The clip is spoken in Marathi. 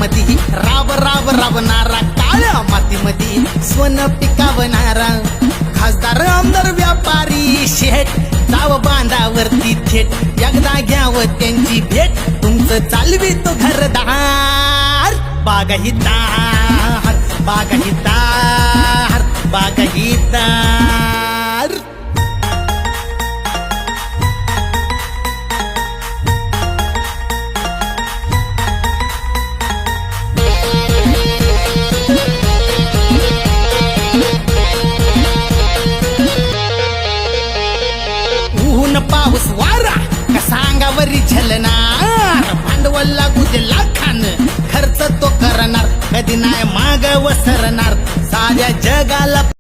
रानामध्ये राब राब राबणारा, काळ्या मातीमध्ये सोनं पिकावणारा, खासदार आमदार व्यापारी शेठ, जाव बांधावरती थेट, एकदा घ्यावं त्यांची भेट, तुमचं चालवी तो घरदार. बागायतदार बागायतदार बागायतदार. ऊन पाऊस वारा कसा अंगावरी झलणार, भांडवल लागू दे लाखानं, खर्च तो करणार, कधी नाही माग वसरणार, साऱ्या जगाला